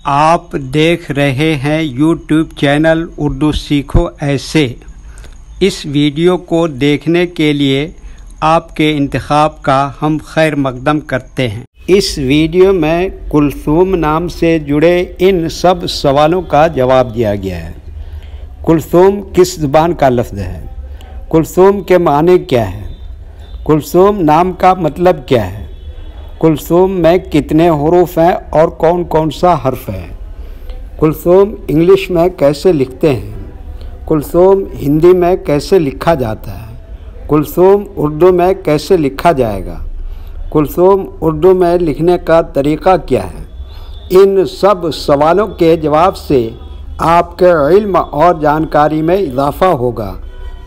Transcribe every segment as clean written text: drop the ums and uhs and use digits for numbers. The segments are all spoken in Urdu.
آپ دیکھ رہے ہیں یوٹیوب چینل اردو سیکھو ایسے۔ اس ویڈیو کو دیکھنے کے لیے آپ کے انتخاب کا ہم خیر مقدم کرتے ہیں۔ اس ویڈیو میں کلثوم نام سے جڑے ان سب سوالوں کا جواب دیا گیا ہے۔ کلثوم کس زبان کا لفظ ہے؟ کلثوم کے معنی کیا ہے؟ کلثوم نام کا مطلب کیا ہے؟ کلثوم میں کتنے حروف ہیں اور کون کون سا حرف ہے؟ کلثوم انگلش میں کیسے لکھتے ہیں؟ کلثوم ہندی میں کیسے لکھا جاتا ہے؟ کلثوم اردو میں کیسے لکھا جائے گا؟ کلثوم اردو میں لکھنے کا طریقہ کیا ہے؟ ان سب سوالوں کے جواب سے آپ کے علم اور جانکاری میں اضافہ ہوگا۔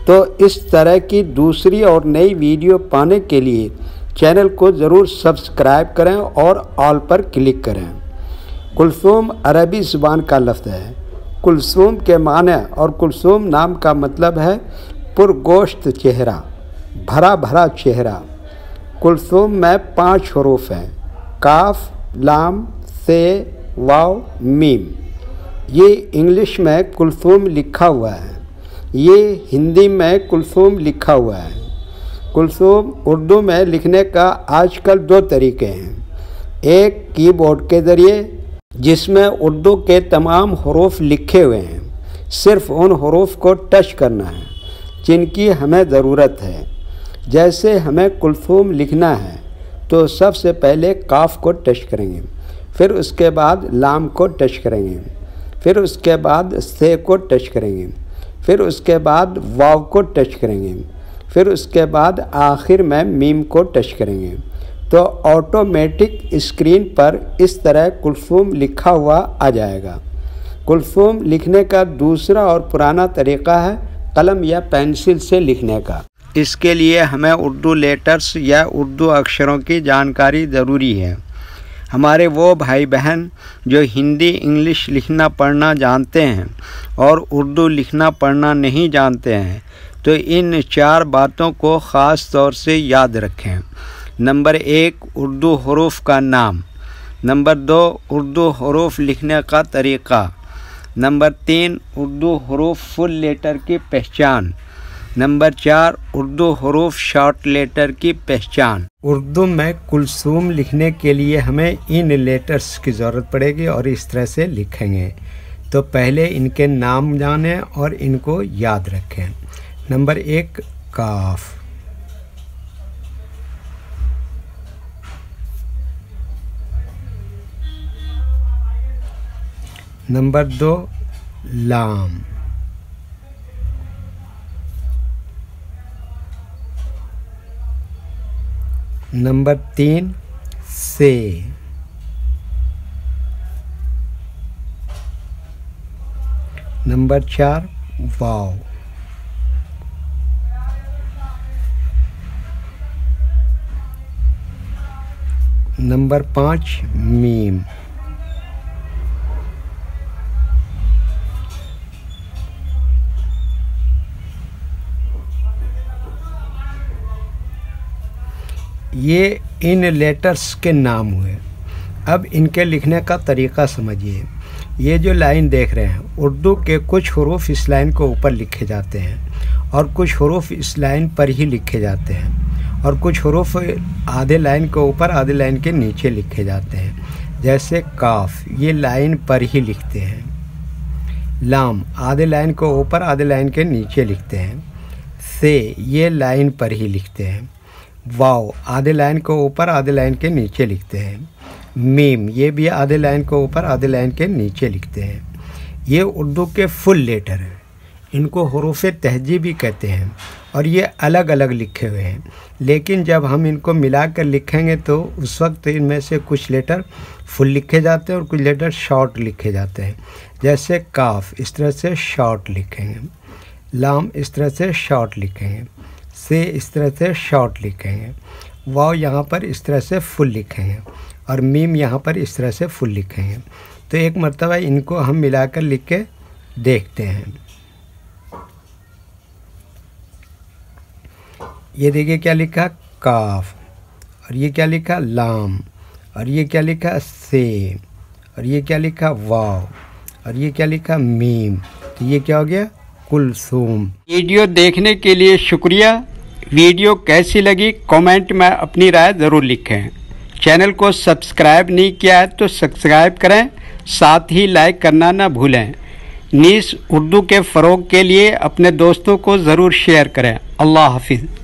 تو اس طرح کی دوسری اور نئی ویڈیو پانے کے لیے چینل کو ضرور سبسکرائب کریں اور آل پر کلک کریں۔ کلثوم عربی زبان کا لفظ ہے۔ کلثوم کے معنی اور کلثوم نام کا مطلب ہے پرگوشت چہرہ، بھرا بھرا چہرہ۔ کلثوم میں 5 حروف ہیں: کاف، لام، سے، واو، میم۔ یہ انگلش میں کلثوم لکھا ہوا ہے، یہ ہندی میں کلثوم لکھا ہوا ہے۔ کلثوم اردو میں لکھنے کا آج کل 2 طریقے ہیں۔ ایک کی بورڈ کے ذریعے، جس میں اردو کے تمام حروف لکھے ہوئے ہیں، صرف ان حروف کو ٹچ کرنا ہے جن کی ہمیں ضرورت ہے۔ جیسے ہمیں کلثوم لکھنا ہے تو سب سے پہلے کاف کو ٹچ کریں گے، پھر اس کے بعد لام کو ٹچ کریں گے، پھر اس کے بعد سے کو ٹچ کریں گے، پھر اس کے بعد واو کو ٹچ کریں گے، پھر اس کے بعد آخر میں میم کو ٹچ کریں گے تو آٹومیٹک اسکرین پر اس طرح کلثوم لکھا ہوا آ جائے گا۔ کلثوم لکھنے کا دوسرا اور پرانا طریقہ ہے قلم یا پینسل سے لکھنے کا۔ اس کے لیے ہمیں اردو لیٹرز یا اردو اکشروں کی جانکاری ضروری ہے۔ ہمارے وہ بھائی بہن جو ہندی انگلش لکھنا پڑھنا جانتے ہیں اور اردو لکھنا پڑھنا نہیں جانتے ہیں تو ان 4 باتوں کو خاص طور سے یاد رکھیں۔ نمبر 1، اردو حروف کا نام۔ نمبر 2، اردو حروف لکھنے کا طریقہ۔ نمبر 3، اردو حروف فل لیٹر کی پہچان۔ نمبر 4، اردو حروف شارٹ لیٹر کی پہچان۔ اردو میں کلثوم لکھنے کے لیے ہمیں ان لیٹرز کی ضرورت پڑے گی اور اس طرح سے لکھیں گے۔ تو پہلے ان کے نام جانیں اور ان کو یاد رکھیں۔ نمبر 1، کاف۔ نمبر 2، لام۔ نمبر 3، سے۔ نمبر 4، واو۔ نمبر 5، میم۔ یہ ان لیٹرز کے نام ہوئے۔ اب ان کے لکھنے کا طریقہ سمجھیے۔ یہ جو لائن دیکھ رہے ہیں، اردو کے کچھ حروف اس لائن کو اوپر لکھے جاتے ہیں اور کچھ حروف اس لائن پر ہی لکھے جاتے ہیں اور کچھ حروف آدھے لائن کے اوپر آدھے لائن کے نیچے لکھے جاتے ہیں۔ جیسے کاف، یہ لائن پر ہی لکھتے ہیں۔ لام، آدھے لائن کو اوپر آدھے لائن کے نیچے لکھتے ہیں۔ سے، یہ لائن پر ہی لکھتے ہیں۔ واو، آدھے لائن کو اوپر آدھے لائن کے نیچے لکھتے ہیں۔ میم، یہ بھی آدھے لائن کو اوپر آدھے لائن کے نیچے لکھتے ہیں۔ یہ اردو کے فل لیٹر ہیں، ان کو حروف تہجی بھی کہتے ہیں اور یہ الگ الگ لکھے ہوئے ہیں، لیکن جب ہم ان کو ملا کر لکھیں گے تو اس وقت ان میں سے کچھ لیٹر فل لکھے جاتے ہیں اور کچھ لیٹر شارٹ لکھے جاتے ہیں۔ جیسے کاف، اس طرح سے شارٹ لکھیں گے۔ لام، اس طرح سے شارٹ لکھیں گے۔ سے، اس طرح سے شارٹ لکھیں گے۔ واو یہاں پر اس طرح سے فل لکھیں گے اور میم یہاں پر اس طرح سے فل لکھیں گے۔ تو ایک مرتبہ ان کو ہم ملا کر لکھ کے دیکھتے ہیں۔ یہ دیکھیے کیا لکھا، کاف، اور یہ کیا لکھا، لام، اور یہ کیا لکھا، سے، اور یہ کیا لکھا واو، اور یہ کیا لکھا میم، تو یہ کیا ہو گیا کلثوم۔ ویڈیو دیکھنے کے لیے شکریہ۔ ویڈیو کیسی لگی کامنٹ میں اپنی رائے ضرور لکھیں۔ چینل کو سبسکرائب نہیں کیا ہے تو سبسکرائب کریں، ساتھ ہی لائک کرنا نہ بھولیں۔ نیز اردو کے فروغ کے لیے اپنے دوستوں کو ضرور شیئر کریں۔ اللہ حافظ۔